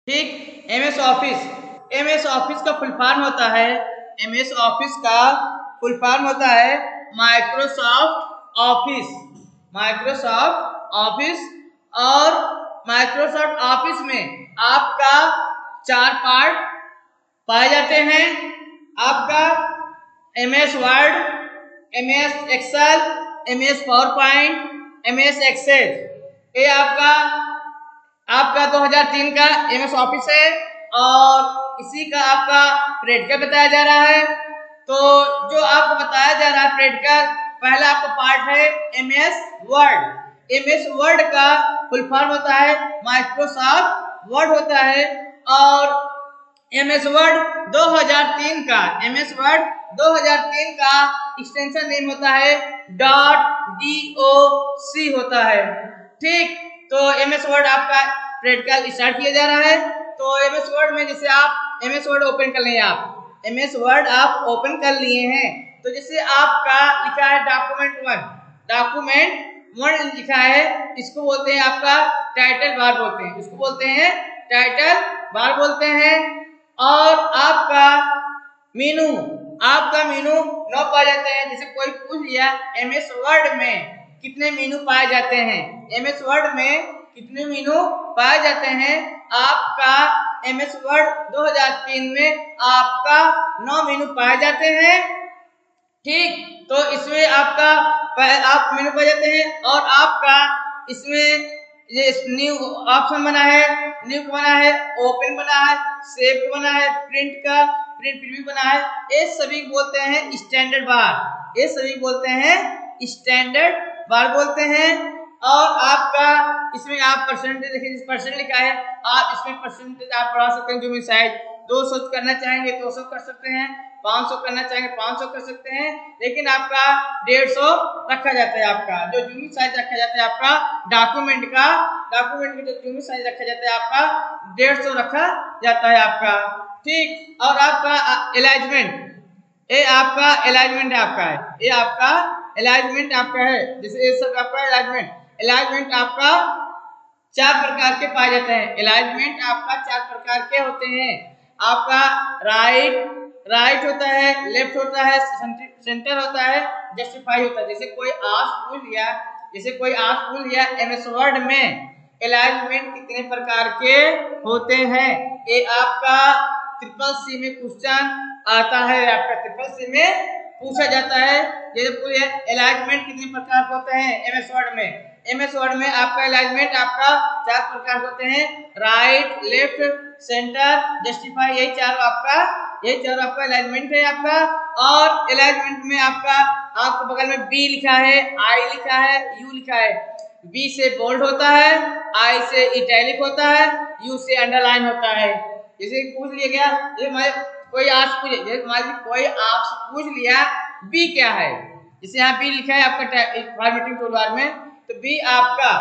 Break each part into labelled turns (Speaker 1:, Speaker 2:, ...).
Speaker 1: ठीक। MS Office, MS Office का full form होता है, एमएस ऑफिस का फुल फॉर्म होता है माइक्रोसॉफ्ट ऑफिस, माइक्रोसॉफ्ट ऑफिस। और माइक्रोसॉफ्ट ऑफिस में आपका 4 पार्ट पाए जाते हैं। आपका MS Word, MS Excel, MS PowerPoint, MS Excel. ये आपका 2003 का एमएस ऑफिस है और इसी का आपका प्रैक्टिकल बताया जा रहा है। तो जो आपको बताया जा रहा है प्रैक्टिकल, पहला आपका पार्ट है एमएस वर्ड। एमएस वर्ड का फुल फॉर्म होता है माइक्रोसॉफ्ट वर्ड होता है। और एमएस वर्ड 2003 का, एमएस वर्ड 2003 का एक्सटेंशन नेम होता है .doc होता है। ठीक। तो एमएस वर्ड आपका प्रैक्टिकल स्टार्ट किया जा रहा है। तो एमएस वर्ड में जैसे आप एमएस वर्ड ओपन कर लें, आप एमएस वर्ड आप ओपन कर लिए हैं, तो जैसे आपका लिखा है डॉक्यूमेंट 1, डॉक्यूमेंट 1 लिखा है, इसको बोलते हैं आपका टाइटल बार बोलते हैं, इसको बोलते हैं टाइटल बार बोलते हैं। और आपका मीनू, आपका मीनू 9 पाए जाते हैं। जैसे कोई पूछ लिया एमएस वर्ड में कितने मीनू पाए जाते हैं, एमएस वर्ड में कितने मीनू पाए जाते हैं, आपका एमएस वर्ड 2003 में आपका 9 मीनू पाए जाते हैं। ठीक। तो इसमें आपका आप मीनू पाए जाते हैं। और आपका इसमें ये न्यू ऑप्शन बना है, न्यू बना है, ओपन बना है, सेव बना है, प्रिंट का प्रिंट प्रीव्यू बना है। ये सभी बोलते हैं स्टैंडर्ड बार, ये सभी बोलते हैं स्टैंडर्ड बार बोलते हैं। और आपका इसमें आप परसेंटेज देखिए, परसेंट लिखा है, आप इसमें परसेंटेज आप बढ़ा सकते हैं। जो भी साइज 200 करना चाहेंगे 200 कर सकते हैं, 500 करना चाहेंगे 500 कर सकते हैं, लेकिन आपका 150 रखा जाता है। आपका जो जूमी साइज रखा जाता है आपका डॉक्यूमेंट का जो जूमी साइज रखा जाता है आपका 150 रखा जाता है आपका। ठीक। और आपका अलाइनमेंट, ये आपका अलाइनमेंट आपका है, ये आपका अलाइनमेंट आपका है। जैसे ये सब आपका अलाइनमेंट आपका 4 प्रकार के पाए जाते हैं। अलाइनमेंट आपका 4 प्रकार के होते हैं। आपका राइट होता है, लेफ्ट होता है, सेंटर होता है, जस्टिफाई होता है। जैसे कोई आज पूछ लिया एमएस वर्ड में अलाइनमेंट कितने प्रकार के होते हैं, ये आपका CCC में क्वेश्चन आता है, आपका CCC में पूछा जाता है। जैसे पूछे अलाइनमेंट कितने प्रकार के होते हैं एमएस वर्ड में, एमएस वर्ड में आपका अलाइनमेंट आपका 4 प्रकार होते हैं, राइट, लेफ्ट, सेंटर, जस्टिफाई, यही चारों आपका अलाइनमेंट है आपका। और अलाइनमेंट में आपको बगल में बी लिखा है, आई लिखा है, यू लिखा है। बी से बोल्ड होता है, आई से इटैलिक होता है, यू से अंडरलाइन होता है। जैसे पूछ लिया गया, कोई आपसे पूछ लिया बी क्या है, जैसे यहाँ बी लिखा है आपका फॉर्मेटिंग टूल बार में, तो बी आपका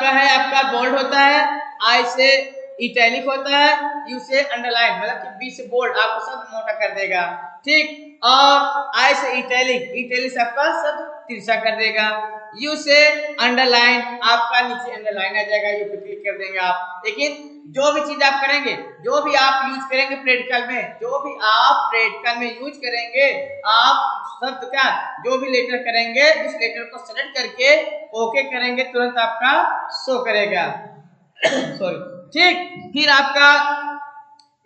Speaker 1: है, आपका बोल्ड होता है, आई से इटैलिक होता है, यू से अंडरलाइन, मतलब कि बी से बोल्ड आपको शब्द मोटा कर देगा। ठीक। और आई से इटैलिक से आपका शब्द तिरछा कर देगा, यू से अंडरलाइन आपका नीचे अंडरलाइन आ जाएगा, यू पे क्लिक कर देंगे आप। लेकिन जो भी चीज आप करेंगे, जो भी आप यूज करेंगे प्रैक्टिकल में, यूज करेंगे आप शब्द का जो भी लेटर करेंगे, उस लेटर को सेलेक्ट करके ओके करेंगे, तुरंत आपका शो करेगा। सॉरी। ठीक।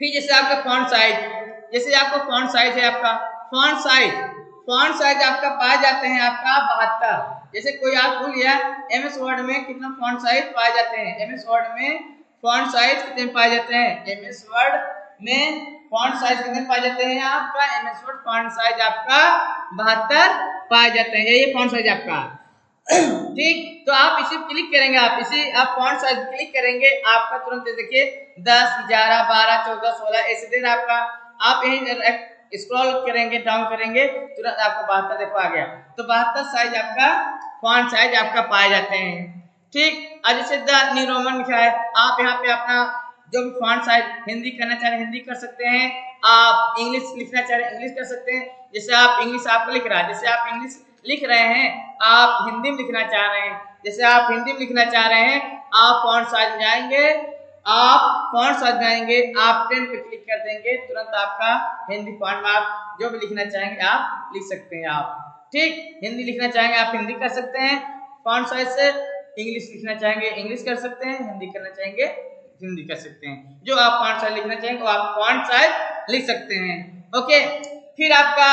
Speaker 1: फिर जैसे आपका फॉन्ट साइज, है आपका फॉन्ट साइज आपका पाए जाते हैं आपका 72। जैसे कोई आप भूल गया एमएस वर्ड में कितना फॉन्ट साइज पाए जाते हैं, एमएस वर्ड में फॉन्ट साइज कितने पाए जाते हैं, एमएस वर्ड में फॉन्ट साइज कितने पाए जाते हैं आपका, एमएस वर्ड फॉन्ट साइज आपका 72 पाए जाते हैं, ये फॉन्ट साइज आपका। ठीक। तो आप इसे क्लिक करेंगे, आप फॉन्ट साइज क्लिक करेंगे, आपका तुरंत देखिए 10, 11, 12, 14, 16 ऐसे दिन आपका, आप यही स्क्रॉल करेंगे, डाउन करेंगे, तुरंत आपको 72 देखो आ गया। तो 72 साइज आपका फॉन्ट साइज आपका पाए जाते हैं। ठीक। और जैसे द न्यू रोमन लिखा है, आप यहाँ पे अपना जो भी फॉन्ट साइज हिंदी करना चाह रहे हैं हिंदी कर सकते हैं, आप इंग्लिश लिखना चाह रहे हैं इंग्लिश कर सकते हैं। जैसे आप इंग्लिश आपको लिख रहा है, जैसे आप इंग्लिश लिख रहे हैं, आप हिंदी में लिखना चाह रहे हैं, जैसे आप हिंदी में लिखना चाह रहे हैं, आप फॉन्ट साइज में जाएंगे, आप फॉन्ट साइज जाएंगे, आप 10 पे क्लिक कर देंगे, तुरंत आपका हिंदी फॉन्ट में आप जो भी लिखना चाहेंगे आप लिख सकते हैं आप। ठीक, हिंदी लिखना चाहेंगे आप हिंदी कर सकते हैं फॉन्ट साइज से, इंग्लिश लिखना चाहेंगे इंग्लिश कर सकते हैं, हिंदी करना चाहेंगे हिंदी कर सकते हैं। जो आप फॉन्ट साइज लिखना चाहेंगे वो आप फॉन्ट साइज लिख सकते हैं। ओके, फिर आपका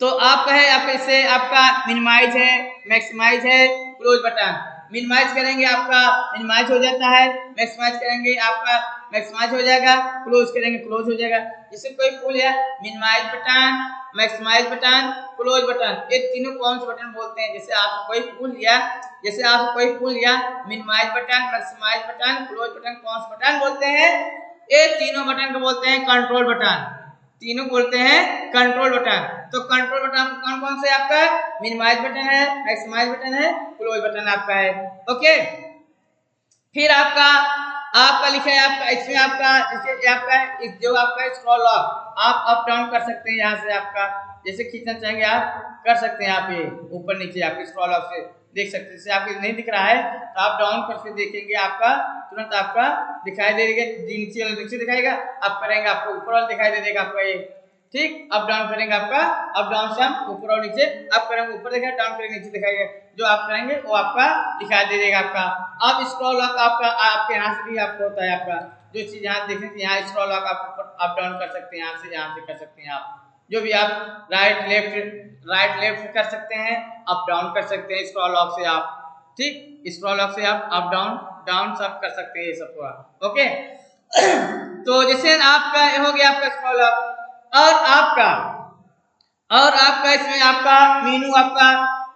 Speaker 1: तो आपका है आपका इससे आपका मिनिमाइज है, मैक्सिमाइज है, क्लोज बटन। मिनिमाइज करेंगे आपका मिनिमाइज हो जाता है, मैक्सिमाइज करेंगे आपका मैक्सिमाइज हो जाएगा, क्लोज करेंगे क्लोज हो जाएगा। जैसे कोई फूल है, minimise button, maximise button, close button, ये तीनों कौन से बटन बोलते हैं? जैसे आप कोई फूल लिया, जैसे आप कोई फूल लिया, minimise button, maximise button, close button, कौन से बटन बोलते हैं? ये तीनों बटन को बोलते हैं कंट्रोल बटन, तीनों बोलते हैं कंट्रोल बटन। तो कंट्रोल बटन कौन कौन से आपका? मिनिमाइज बटन है, मैक्सिमाइज बटन है, क्लोज बटन आपका है। ओके, फिर आपका आपका लिखा है आपका इसमें आपका जो आपका स्क्रॉल लॉक आप अप डाउन कर सकते हैं, यहाँ से आपका जैसे खींचना चाहेंगे आप कर सकते हैं, आप ये ऊपर नीचे आपके स्क्रॉल लॉक से देख सकते हैं। जैसे आपको नहीं दिख रहा है तो आप डाउन करके देखेंगे, आपका तुरंत आपका दिखाई दे देगा, नीचे वाला नीचे दिखाएगा, आप करेंगे आपको ऊपर वाला दिखाई दे देगा आपका ये। ठीक, अप डाउन करेंगे आपका अप डाउन से हम ऊपर और नीचे, अप करेंगे ऊपर दिखाएगा, डाउन करेंगे नीचे दिखाएगा, जो आप करेंगे वो आपका दिखाई दे देगा आपका। अब स्क्रॉल लॉक आपका आपके यहाँ से भी आपको होता है, आपका जो चीज यहाँ देखेंगे यहाँ स्क्रॉल लॉक आप ऊपर अप डाउन कर सकते हैं, यहाँ से कर सकते हैं आप, जो भी आप राइट लेफ्ट कर सकते हैं, अप डाउन कर सकते हैं स्क्रॉल लॉक से आप। ठीक, स्क्रॉल लॉक से आप अप डाउन सब कर सकते हैं ये सब पूरा। ओके तो जैसे आपका हो गया आपका स्क्रॉल लॉक, और आपका इसमें आपका मेनू आपका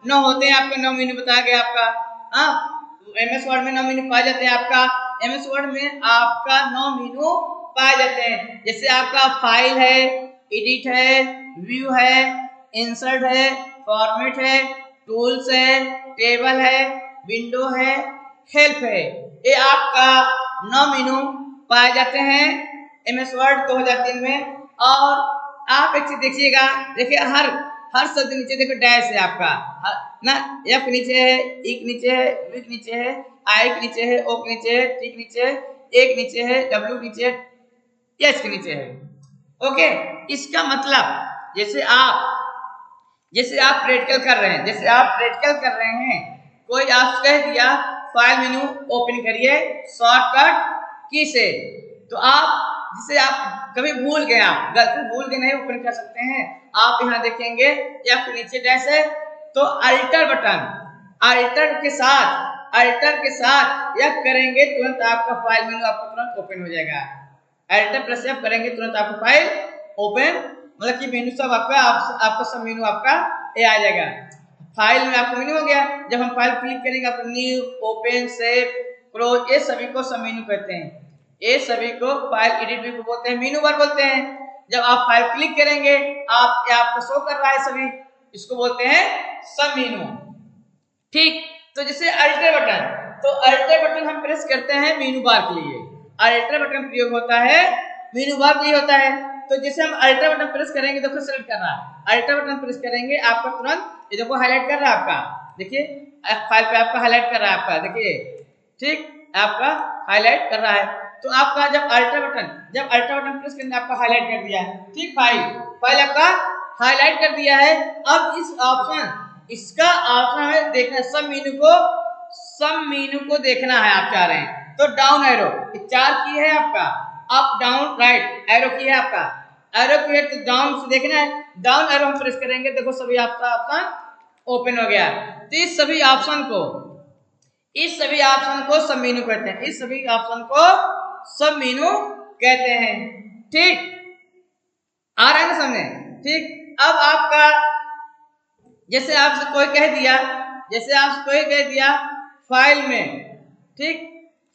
Speaker 1: 9 होते हैं, आपके 9 मेनू बताया गया आपका। हाँ, एमएस वर्ड में 9 मेनू पाए जाते हैं, आपका एमएस वर्ड में आपका 9 मेनू पाए जाते हैं। जैसे आपका फाइल है, एडिट है, व्यू है, इंसर्ट है, फॉर्मेट है, टूल्स है, टेबल है, विंडो है, हेल्प है, ये आपका 9 मेनू पाए जाते हैं एमएस वर्ड 2003 में। और आप एक चीज देखिएगा, देखिए हर शब्द नीचे देखो डैश है आपका ना, एफ नीचे है, ई नीचे है, वी नीचे है, आई के नीचे है, ओ के नीचे है, टी के नीचे है, ए के नीचे है, डब्ल्यू के नीचे है, एस के नीचे है। ओके, इसका मतलब जैसे आप प्रैक्टिकल कर रहे हैं, जैसे आप प्रैक्टिकल कर रहे हैं, कोई आप कह दिया फाइल मेनू ओपन करिए शॉर्टकट की से, तो आप जिसे आप कभी भूल गए, आप गलती भूल के नहीं ओपन कर सकते हैं, आप यहाँ देखेंगे एफ नीचे डैश है, तो अल्टर बटन अल्टर के साथ एफ करेंगे तुरंत आपका फाइल मेनू आपको तुरंत ओपन हो जाएगा। अल्टर प्लस एफ करेंगे तुरंत आपका फाइल ओपन, मतलब कि मेनू सब आपका सब मेनू आपका ये आ जाएगा। फाइल में आपको मेनू हो गया, जब हम फाइल क्लिक करेंगे आप न्यू, ओपन, सेव, क्लोज, ये सभी को सब मेनू कहते हैं, ये सभी को फाइल एडिट भी बोलते हैं, मेनू बार बोलते हैं। जब आप फाइल क्लिक करेंगे आपको शो कर रहा है सभी, इसको बोलते हैं सब मेनू। ठीक, तो जैसे अल्टर बटन, तो अल्टर बटन हम प्रेस करते हैं मेनू बार के लिए, अल्टर बटन प्रयोग होता है मेनू बार के लिए होता है। तो जैसे हम अल्टर बटन प्रेस करेंगे, देखो सेलेक्ट कर रहा है, अल्टर बटन प्रेस करेंगे आपका तुरंत ये देखो हाईलाइट कर रहा है आपका, देखिए फाइल पे आपका हाईलाइट कर रहा है आपका, देखिए ठीक आपका हाईलाइट कर रहा है। तो आपका जब अल्टर बटन प्रेस करेंगे आपका हाईलाइट कर दिया है। ठीक, फाइल आपका हाईलाइट कर दिया है। अब इसका ऑप्शन है देखना, सब मेनू को देखना है आप चाह रहे हैं, तो डाउन एरो 4 की है आपका, अप डाउन राइट एरो की है आपका, एरो की है तो डाउन से देखना है, डाउन एरो हम प्रेस करेंगे, देखो सभी आपका ऑप्शन ओपन हो गया। तो इस सभी ऑप्शन को सब मेनू कहते हैं, इस सभी ऑप्शन को सब मेनू कहते हैं। ठीक, आ रहा है ना समझे? ठीक, अब आपका जैसे आपसे कोई कह दिया फाइल में, ठीक,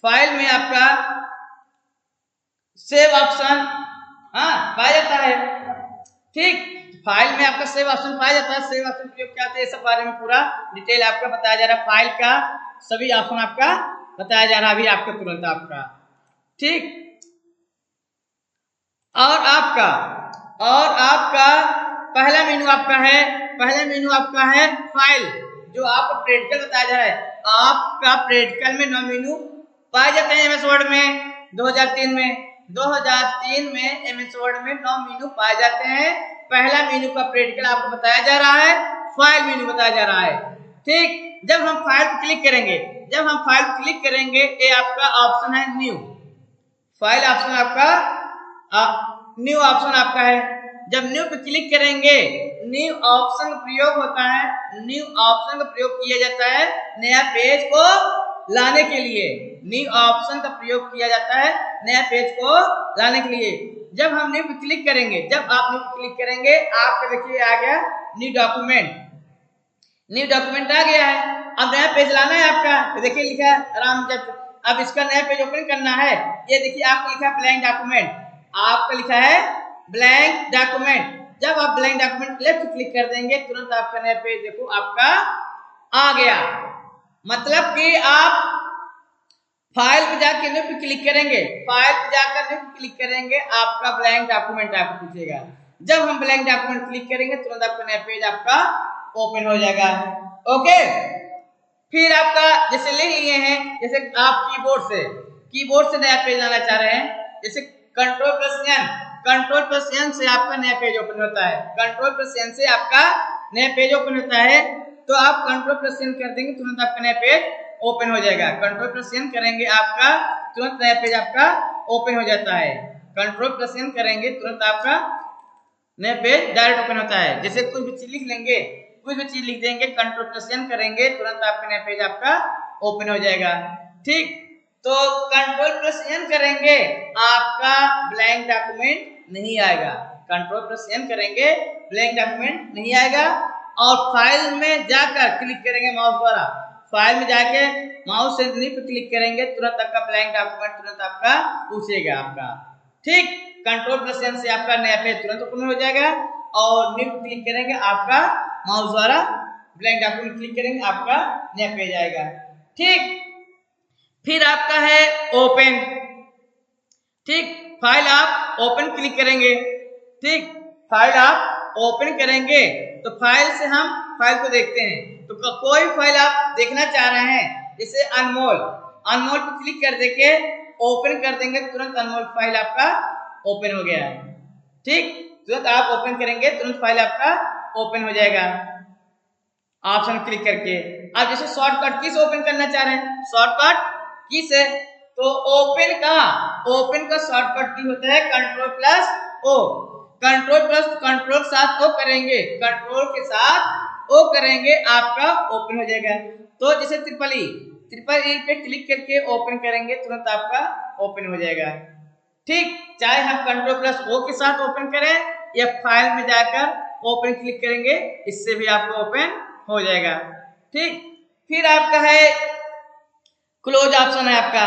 Speaker 1: फाइल में आपका सेव ऑप्शन पाया जाता है। ठीक, फाइल में आपका सेव ऑप्शन पाया जाता है, सेव ऑप्शन प्रयोग क्या होता है, सब बारे में पूरा डिटेल आपका बताया जा रहा है, फाइल का सभी ऑप्शन आपका बताया जा रहा है अभी आपको तुरंत आपका। ठीक, और आपका पहला मेनू आपका है फाइल, जो आपको प्रैक्टिकल बताया जा रहा है, आपका प्रैक्टिकल में 9 मेनू पाए जाते हैं एमएस वर्ड में 2003 में। 2003 में एमएस वर्ड में 9 मेनू पाए जाते हैं। पहला मेनू का प्रैक्टिकल आपको बताया जा रहा है, फाइल मेनू बताया जा रहा है। ठीक, जब हम फाइल पर क्लिक करेंगे, जब हम फाइल पर क्लिक करेंगे, ये आपका ऑप्शन है न्यू, फाइल ऑप्शन आपका न्यू ऑप्शन आपका है। जब न्यू पे क्लिक करेंगे, न्यू ऑप्शन का प्रयोग होता है, न्यू ऑप्शन का प्रयोग किया जाता है नया पेज को लाने के लिए। न्यू ऑप्शन का प्रयोग किया जाता है नया पेज को लाने के लिए। जब हम न्यू पे क्लिक करेंगे, जब आप न्यू पे क्लिक करेंगे, आपका देखिए आ गया न्यू डॉक्यूमेंट, न्यू डॉक्यूमेंट आ गया है। अब नया पेज लाना है आपका, तो देखिए लिखा है रामचंद्र। अब इसका नया पेज ओपन करना है, ये देखिए आपका लिखा है ब्लैंक डॉक्यूमेंट, आपका लिखा है ब्लैंक डॉक्यूमेंट। जब आप ब्लैंक डॉक्यूमेंट लेफ्ट क्लिक कर देंगे, तुरंत आपका नया पेज देखो आपका आ गया। मतलब कि आप फाइल पे जाकर न्यू पे क्लिक करेंगे, फाइल पे जाकर न्यू पे क्लिक करेंगे, आपका ब्लैंक डॉक्यूमेंट आपको पूछेगा। जब हम ब्लैंक डॉक्यूमेंट क्लिक करेंगे, तुरंत आपका नया पेज आपका ओपन हो जाएगा। ओके, फिर आपका जैसे ले लिए हैं, जैसे आप कीबोर्ड से नया पेज लाना चाह रहे हैं, जैसे कंट्रोल+N से आपका नया पेज ओपन होता है, कंट्रोल+N से आपका नया पेज ओपन होता है। तो आप कंट्रोल+N कर देंगे, तुरंत आपका नया पेज ओपन हो जाएगा। कंट्रोल+N करेंगे, आपका तुरंत नया पेज आपका ओपन हो जाता है। कंट्रोल+N करेंगे, तुरंत आपका नया पेज डायरेक्ट ओपन होता है। जैसे कुछ भी चीज लिख लेंगे, कुछ भी चीज लिख देंगे, कंट्रोल+N करेंगे, तुरंत आपका नया पेज आपका ओपन हो जाएगा। ठीक, तो कंट्रोल+N करेंगे, आपका ब्लैंक डॉक्यूमेंट नहीं आएगा। कंट्रोल+N करेंगे, ब्लैंक डॉक्यूमेंट नहीं आएगा। और फाइल में जाकर क्लिक करेंगे माउस द्वारा, फाइल में जाके माउस से न्यू पे क्लिक करेंगे, तुरंत आपका ब्लैंक डॉक्यूमेंट तुरंत आपका पूछेगा आपका। ठीक, कंट्रोल+N से आपका नया पेज तुरंत ओपन हो जाएगा। और न्यू पे क्लिक करेंगे, आपका माउस द्वारा ब्लैंक डॉक्यूमेंट क्लिक करेंगे, आपका नया पेज आएगा। ठीक, फिर आपका है ओपन। ठीक, फाइल आप ओपन क्लिक करेंगे। ठीक, फाइल आप ओपन करेंगे, तो फाइल से हम फाइल को देखते हैं। तो कोई फाइल आप देखना चाह रहे हैं, जैसे अनमोल पे क्लिक कर देके ओपन कर देंगे, तुरंत अनमोल फाइल आपका ओपन हो गया है। ठीक, तुरंत आप ओपन करेंगे, तुरंत फाइल आपका ओपन हो जाएगा ऑप्शन क्लिक करके। आप जैसे शॉर्टकट की से ओपन करना चाह रहे हैं, शॉर्टकट की से, तो ओपन का शॉर्टकट की होता है कंट्रोल+O। कंट्रोल साथ ओ करेंगे, कंट्रोल के साथ ओ करेंगे, आपका ओपन हो जाएगा। तो जैसे ट्रिपल ई पे क्लिक करके ओपन करेंगे, तुरंत आपका ओपन हो जाएगा। ठीक, चाहे हम कंट्रोल+O के साथ ओपन करें या फाइल में जाकर ओपन क्लिक करेंगे, इससे भी आपको ओपन हो जाएगा। ठीक, फिर आपका है क्लोज ऑप्शन है आपका।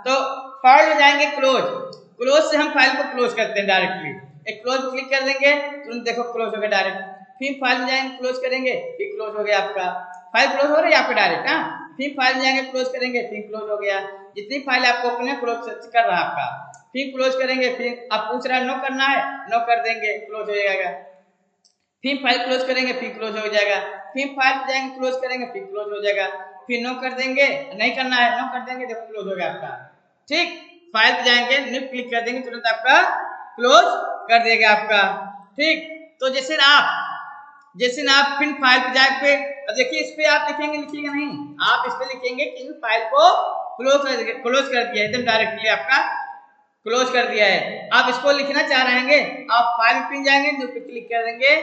Speaker 1: तो फाइल में जाएंगे, क्लोज से हम फाइल को क्लोज करते हैं डायरेक्टली। एक क्लोज क्लिक कर देंगे, तुरंत देखो क्लोज हो गया डायरेक्ट। फिर फाइल में जाएंगे, क्लोज करेंगे, फिर क्लोज हो गया आपका। फाइल क्लोज हो रही है आपका डायरेक्ट। फिर फाइल में जाएंगे, क्लोज करेंगे, फिर क्लोज हो गया। जितनी फाइल आपको ओपन है, क्लोज कर रहा है आपका। फिर क्लोज करेंगे, फिर आप पूछ रहा है नो करना है, नो कर देंगे, क्लोज हो जाएगा। फिर फाइल क्लोज करेंगे, फिर क्लोज हो जाएगा। फिर फाइल पे जाएंगे, क्लोज करेंगे, फिर क्लोज हो जाएगा। फिर नो कर देंगे, नहीं करना है, नो कर देंगे, देखो क्लोज हो गया आपका। ठीक, फाइल पे जाएंगे, न्यू क्लिक कर देंगे, तुरंत आपका क्लोज कर देगा आपका। ठीक, तो जैसे आप फिर फाइल पे जाके देखिए, इस पे आप लिखिएगा नहीं, आप इस पे लिखेंगे कि फाइल को क्लोज कर दिया, एकदम डायरेक्टली आपका क्लोज कर दिया है। आप इसको लिखना चाह रहे हैं, आप फाइल पे जाएंगे, न्यू पे क्लिक कर देंगे,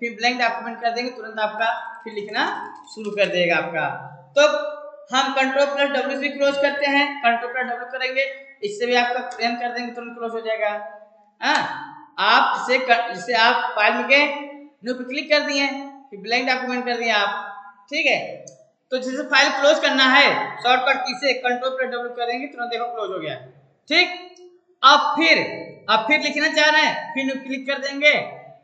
Speaker 1: फिर ब्लैंक डॉक्यूमेंट कर देंगे, तुरंत आपका फिर लिखना शुरू कर देगा आपका। तो हम कंट्रोल+W से क्लोज करते हैं, कंट्रोल+W करेंगे, इससे भी आपका प्रेम कर देंगे, तुरंत क्लोज हो जाएगा। आप जिससे आप फाइल में गए, न्यू पे क्लिक कर दिए, फिर ब्लैंक डॉक्यूमेंट कर दिए आप। ठीक है, तो जैसे फाइल क्लोज करना है, शॉर्टकट की से कंट्रोल+W करेंगे, तुरंत देखो क्लोज हो गया। ठीक, अब फिर लिखना चाह रहे हैं, फिर न्यू क्लिक कर देंगे,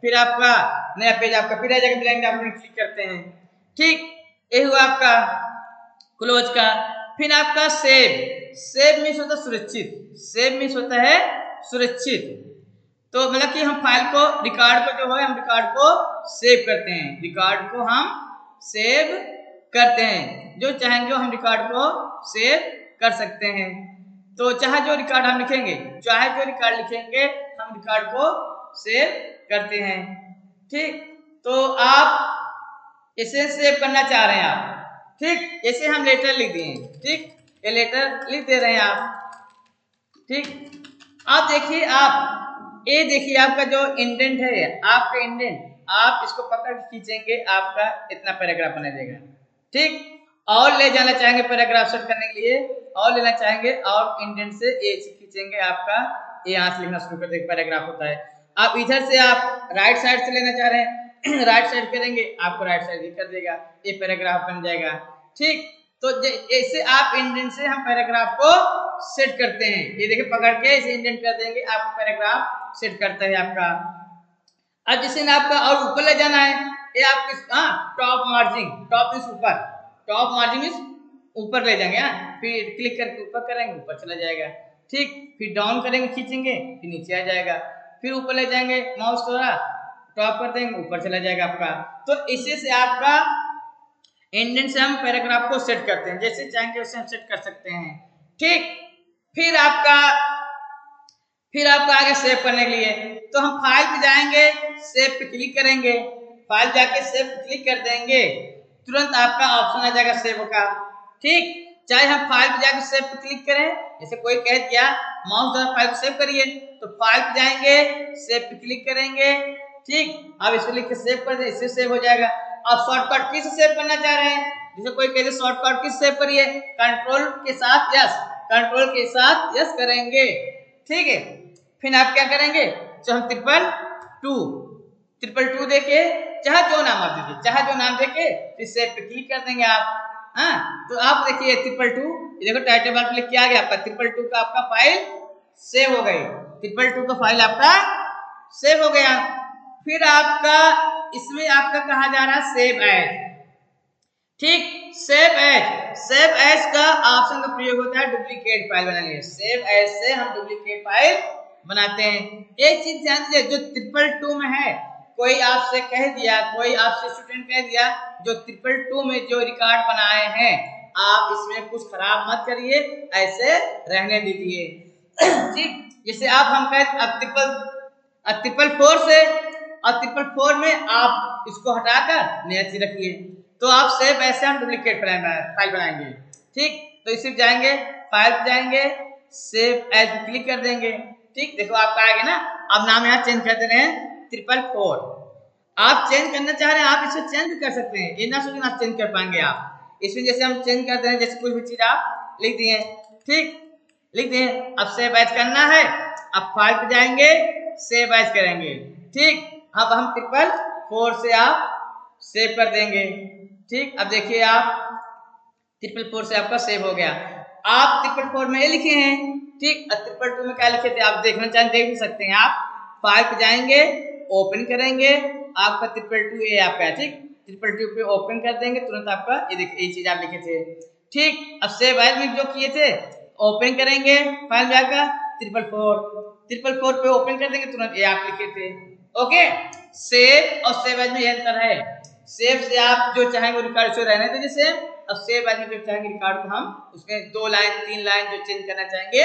Speaker 1: फिर आपका नया पेज आपका फिर आ जाएगा, ब्लैंक डॉक्यूमेंट क्लिक करते हैं। ठीक, ये हुआ आपका क्लोज का। फिर आपका सेव मीन्स होता है सुरक्षित, सेव मीन्स होता है सुरक्षित। तो मतलब कि हम फाइल को, रिकॉर्ड को जो है, हम रिकॉर्ड को सेव करते हैं, रिकॉर्ड को हम सेव करते हैं, जो चाहेंगे हम रिकॉर्ड को सेव कर सकते हैं। तो चाहे जो रिकॉर्ड हम लिखेंगे, चाहे जो रिकॉर्ड लिखेंगे हम रिकॉर्ड को सेव करते हैं। ठीक, तो आप इसे सेव करना चाह रहे हैं आप। ठीक, इसे हम लेटर लिख दिए। ठीक, ये लेटर लिख दे रहे हैं आप। ठीक, आप देखिए, आप ये देखिए आपका जो इंडेंट है, आपका इंडेंट, आप इसको पकड़ के खींचेंगे, आपका इतना पैराग्राफ बना देगा। ठीक, और ले जाना चाहेंगे पैराग्राफ सेट करने के लिए, और लेना चाहेंगे और इंडेंट से ए खींचेंगे, आपका ये यहाँ से लिखना शुरू कर देगा, पैराग्राफ होता है। आप इधर से आप राइट साइड से लेना चाह रहे हैं, राइट साइड करेंगे, आपको राइट साइड ही कर देगा, ये पैराग्राफ बन जाएगा। ठीक, तो ऐसे आप इंडेंट से हम पैराग्राफ को सेट करते हैं। ये देखिए, पकड़ के इसे इंडेंट कर देंगे, आपको पैराग्राफ सेट करता है आपका। अब जिसे आपका और ऊपर ले जाना है, ये आप किस टॉप मार्जिन, टॉप इस ऊपर, टॉप मार्जिन इस ऊपर ले जाएंगे। फिर क्लिक करके ऊपर करेंगे, ऊपर चला जाएगा। ठीक, फिर डाउन करेंगे, खींचेंगे, फिर नीचे आ जाएगा। फिर ऊपर ले जाएंगे, माउस थोड़ा टॉप कर देंगे, ऊपर चला जाएगा आपका। तो इसी से आपका इंडेंट से हम पैराग्राफ को सेट करते हैं, जैसे चाहेंगे वैसे हम सेट कर सकते हैं। ठीक, फिर आपका आगे सेव करने के लिए तो हम फाइल पे जाएंगे, सेव पे क्लिक करेंगे, फाइल जाके सेव पे क्लिक कर देंगे, तुरंत आपका ऑप्शन आ जाएगा सेव का। ठीक, चाहे हम फाइल पे जाके सेव पे क्लिक करें, जैसे कोई कह दिया माउस द्वारा फाइल को सेव करिए, तो फाइल पे जाएंगे, सेव पे क्लिक करेंगे। ठीक, अब इसको लिख के सेव कर दें, इससे सेव हो जाएगा। आप शॉर्टकट की से सेव करना चाह रहे हैं, जैसे कोई कहते शॉर्टकट की सेव करिए, कंट्रोल के साथ यस, कंट्रोल के साथ यस करेंगे। ठीक है, फिर आप क्या करेंगे, जो हम 222 देके चाहे जो नाम आप दीजिए, चाहे जो नाम देके फिर सेव पे क्लिक कर देंगे आप। तो आप देखिए 222, देखो टाइटल बार क्लिक किया गया, आपका 222 का आपका फाइल सेव हो गई, 222 का फाइल आपका सेव हो गया। फिर आपका इसमें आपका कहा जा रहा है सेव एज। ठीक, सेव एज का ऑप्शन का प्रयोग होता है डुप्लीकेट फाइल बनाने के लिए। सेव एज से हम डुप्लीकेट फाइल बनाते हैं। एक चीज ध्यान दीजिए, जो 222 में है, कोई आपसे कह दिया, कोई आपसे स्टूडेंट कह दिया जो 222 में जो रिकॉर्ड बनाए हैं आप इसमें कुछ खराब मत करिए, ऐसे रहने दीजिए। ठीक, जैसे आप हम कहें अब 444 से, और 444 में आप इसको हटाकर नया चीज रखिए, तो आप सेव ऐसे हम डुप्लीकेट फाइल बनाएंगे। ठीक, तो इसे जाएंगे, फाइल पे जाएंगे, सेव एज क्लिक कर देंगे। ठीक, देखो आपका आ गया ना। अब नाम यहाँ चेंज कर दे रहे हैं 444। आप चेंज करना चाह रहे हैं, आप इसे चेंज भी कर सकते हैं, ये ना सोचें आप चेंज कर पाएंगे। आप इसमें जैसे हम चेंज कर दे रहे हैं, जैसे कोई भी चीज आप लिख दिए। ठीक, लिख दिए, अब सेव एज करना है, अब फाइल पे जाएंगे, सेव एज करेंगे। ठीक, अब हम 444 से आप सेव कर देंगे। ठीक, अब देखिए आप 444 से आपका सेव हो गया। आप 444 में ये लिखे हैं। ठीक, 422 में क्या लिखे थे आप देखना चाहें देख भी सकते हैं। आप फाइल पे जाएंगे, ओपन करेंगे, आपका 422 ये आपका है। ठीक, 422 पे ओपन कर देंगे, तुरंत आपका ये देखिए ये चीज आप लिखे थे। ठीक, अब सेव एज में जो किए थे, ओपन करेंगे, फाइल जाकर 444 पे ओपन कर देंगे, तुरंत ये आप लिखे थे। ओके, सेव और सेव एज में ये अंतर है। सेव से आप जो चाहेंगे रिकॉर्ड से रहने दीजिए सेव, अब सेव एज में जो चाहेंगे रिकॉर्ड को हम उसमें 2 लाइन 3 लाइन जो चेंज करना चाहेंगे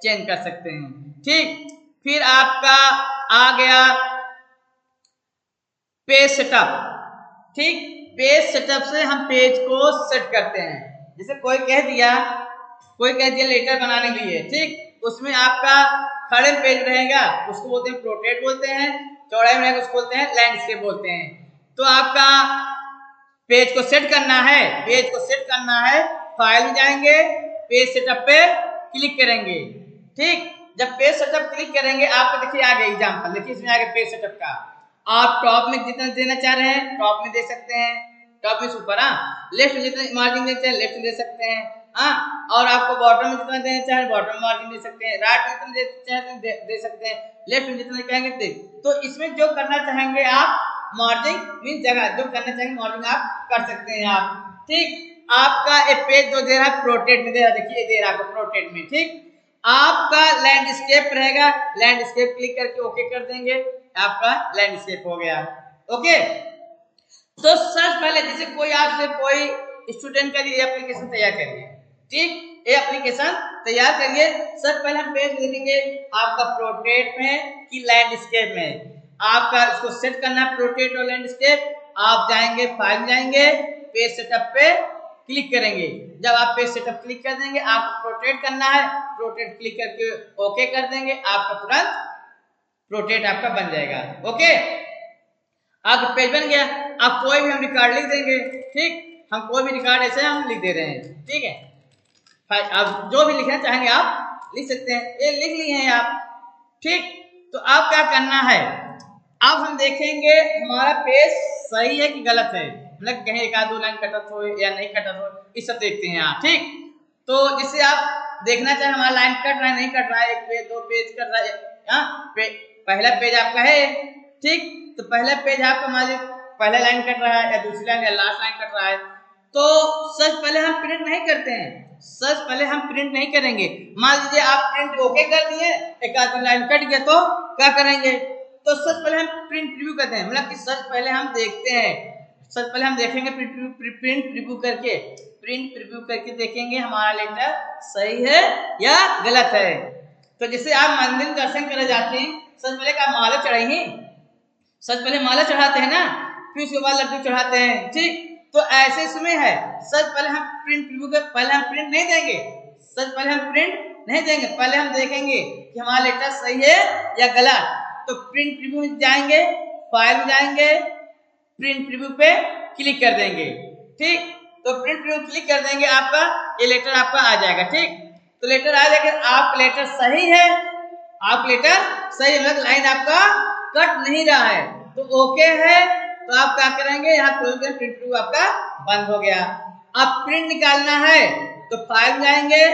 Speaker 1: चेंज कर सकते हैं। ठीक, फिर आपका आ गया पेज सेटअप। ठीक, पेज सेटअप से हम पेज को सेट करते हैं। जैसे कोई कह दिया लेटर बनाने के लिए, ठीक, उसमें आपका खड़े पेज रहेगा, उसको बोलते हैं पोर्ट्रेट बोलते हैं, चौड़ाई में रहेगा उसको बोलते हैं लैंडस्केप बोलते हैं। तो आपका पेज को सेट करना है, फाइल में जाएंगे, पेज सेटअप पे क्लिक करेंगे। ठीक, जब पेज सेटअप क्लिक करेंगे आपको देखिए आ गया एग्जांपल, देखिए इसमें आ गया पेज सेटअप का। आप टॉप में जितना देना चाह रहे हैं टॉप में दे सकते हैं, टॉप में ऊपर, लेफ्ट में जितना मार्जिन देना चाहे लेफ्ट में दे सकते हैं, और आपको बॉटम में जितना देना चाहे बॉटम मार्जिन दे सकते हैं, राइट में जितना देना चाहे दे सकते हैं, लेफ्ट में जितना कहेंगे दे। तो इसमें जो करना चाहेंगे आप मार्जिन मीन जगह जो करना चाहेंगे मार्जिन आप कर सकते हैं आप। ठीक, आपका एक पेज जो दे रहा है पोर्ट्रेट में दे रहा है, देखिए दे रहा है आपको पोर्ट्रेट में। ठीक, आपका लैंडस्केप रहेगा, लैंडस्केप क्लिक करके ओके कर देंगे, आपका लैंडस्केप हो गया। ओके, तो सबसे पहले जैसे कोई आपसे कोई स्टूडेंट के लिए एप्लीकेशन तैयार करिए। ठीक, ये एप्लीकेशन तैयार करिए। सबसे पहले हम पेज लिखेंगे आपका प्रोटेट में कि लैंडस्केप में। आपका इसको सेट करना है प्रोटेट और लैंडस्केप। आप जाएंगे फाइल जाएंगे, पेज सेटअप पे क्लिक करेंगे। जब आप पेज सेटअप क्लिक कर देंगे, आपको प्रोटेट करना है, प्रोटेट क्लिक करके ओके कर देंगे, आपका तुरंत प्रोटेट आपका बन जाएगा। ओके, आपका पेज बन गया। आप कोई भी हम रिकॉर्ड लिख देंगे, ठीक, हम कोई भी रिकॉर्ड ऐसे हम लिख दे रहे हैं, ठीक है। आप जो भी लिखना चाहेंगे आप लिख सकते हैं। ये लिख लिए हैं आप, ठीक। तो आप क्या करना है, अब हम देखेंगे हमारा पेज सही है कि गलत है, मतलब कहीं एक आध दो लाइन कटत हो या नहीं कटत हो, इस सब देखते हैं आप, ठीक। तो जिससे आप देखना चाहें हमारा लाइन कट रहा है नहीं कट रहा है, एक पेज दो पेज कट रहा है, पहला पेज आपका है, ठीक। तो पहला पेज आपका मान लीजिए पहला लाइन कट रहा है या दूसरी लाइन या लास्ट लाइन कट रहा है, तो सबसे पहले हम प्रिंट नहीं करते हैं, सबसे पहले हम प्रिंट नहीं करेंगे। मान लीजिए आप प्रिंट ओके कर दिए, एक आध लाइन कट गया तो क्या करेंगे, तो सबसे पहले हम प्रिंट प्रीव्यू करते हैं, मतलब कि सबसे पहले हम देखते हैं, सबसे पहले हम देखेंगे प्रिंट प्रीव्यू करके, प्रिंट प्रीव्यू करके देखेंगे हमारा लेटर सही है या गलत है। तो जैसे आप मंदिर दर्शन करने जाते हैं, सबसे पहले क्या माला चढ़ाएंगे, सबसे पहले माला चढ़ाते हैं ना, फिर उसके बाद लड्डू चढ़ाते हैं, ठीक। तो ऐसे इसमें है, सबसे पहले हम प्रिंट प्रीव्यू कर, पहले हम प्रिंट नहीं देंगे, सबसे पहले हम प्रिंट नहीं देंगे, पहले हम देखेंगे कि हमारा लेटर सही है या गलत। तो प्रिंट प्रीव्यू में जाएंगे, फाइल में जाएंगे, प्रिंट प्रीव्यू पे क्लिक कर देंगे, ठीक। तो प्रिंट प्रीव्यू क्लिक कर देंगे, आपका ये लेटर आपका आ जाएगा, ठीक। तो लेटर आ जाएगा, आप लेटर सही है, आप लेटर सही है, मतलब लाइन आपका कट नहीं रहा है, तो ओके है। तो आप क्या करेंगे, यहाँ खोल कर प्रिंट प्रीव्यू आपका बंद हो गया। अब प्रिंट निकालना है तो फाइल जाएंगे,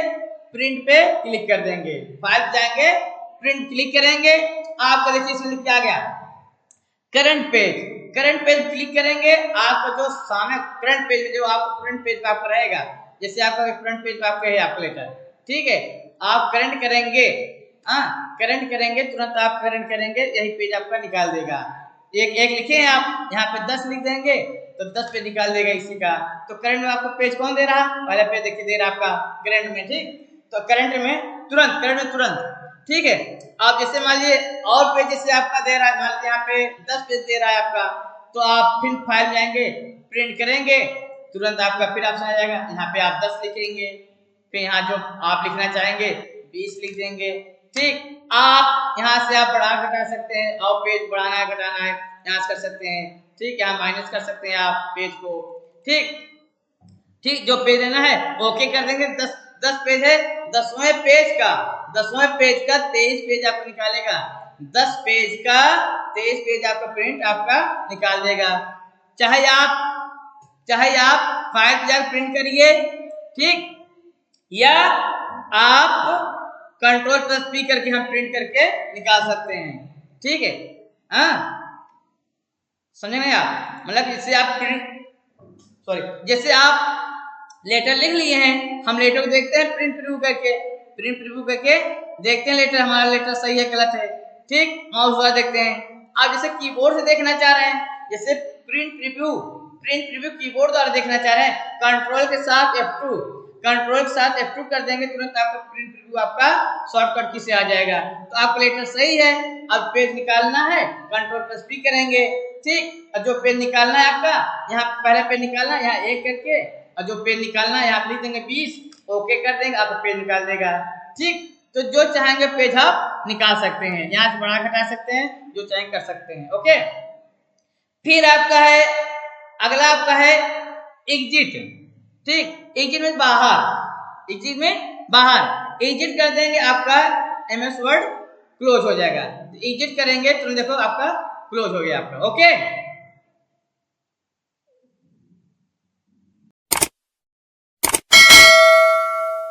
Speaker 1: प्रिंट पे क्लिक कर देंगे, फाइल जाएंगे, प्रिंट क्लिक करेंगे, आपका देखिए इसमें लिख के आ गया current page, current page click करेंगे, आपका जो सामने करंट पेज में जो आपको फ्रंट पेज पे आपका रहेगा, जैसे आपका फ्रंट पेज पे आपका है आपका लेटर, ठीक है, आप करंट करेंगे, करंट करेंगे, तुरंत आप करंट करेंगे, यही पेज आपका निकाल देगा। एक एक लिखे हैं आप, यहाँ पे 10 लिख देंगे तो 10 पेज निकाल देगा इसी का। तो करंट में आपको पेज कौन दे रहा, पहला पेज देखिए दे रहा आपका करंट में, ठीक। तो करंट में तुरंत, करंट में तुरंत, ठीक है। आप जैसे मान लीजिए और पेज जैसे आपका दे रहा है, मान लीजिए यहाँ पे 10 पेज दे रहा है आपका, तो आप फिर फाइल जाएंगे, प्रिंट करेंगे, तुरंत आपका फिर ऑप्शन आ जाएगा, यहाँ पे आप 10 लिखेंगे, फिर यहाँ जो आप लिखना चाहेंगे 20 लिख देंगे, ठीक। आप यहाँ से आप बढ़ा घटा सकते हैं, और पेज बढ़ाना है घटाना है यहाँ से कर सकते हैं, ठीक। यहाँ माइनस कर सकते हैं आप पेज को, ठीक, ठीक। जो पेज लेना है ओके कर देंगे। 10 पेज है, 10वें पेज का 23 पेज आपको निकालेगा, 10 पेज का 23 पेज आपका प्रिंट आपका निकाल देगा। चाहे आप फाइल जाकर प्रिंट करिए, ठीक, या आप कंट्रोल प्लस पी करके हम प्रिंट करके निकाल सकते हैं, ठीक है। समझे नहीं आप, मतलब जैसे आप जैसे आप लेटर लिख लिए हैं, हम लेटर को देखते हैं प्रिंट प्रीव्यू करके देखते हैं लेटर हमारा लेटर सही है गलत है, ठीक। माउस द्वारा देखते हैं। आप जैसे कीबोर्ड से देखना चाह रहे हैं, जैसे प्रिंट प्रीव्यू कीबोर्ड द्वारा देखना चाह रहे हैं, कंट्रोल के साथ F2 कर देंगे, तुरंत आपका प्रिंट प्रीव्यू आपका शॉर्टकट की से आ जाएगा। तो आपका लेटर सही है, अब पेज निकालना है, कंट्रोल प्लस पी करेंगे, ठीक। और जो पेज निकालना है आपका, यहाँ पहला पेज निकालना है, यहाँ 1 करके, और जो पेज निकालना है यहाँ लिख देंगे 20, ओके कर देंगे, आपका पेज निकाल देगा, ठीक। तो जो चाहेंगे पेज आप निकाल सकते हैं, यहाँ से बढ़ा घटा सकते हैं, जो चाहेंगे कर सकते हैं, ओके। फिर आपका है अगला आपका है एग्जिट, ठीक। एग्जिट में बाहर, एग्जिट कर देंगे, आपका MS वर्ड क्लोज हो जाएगा। एग्जिट करेंगे तो देखो आपका क्लोज हो गया आपका, ओके।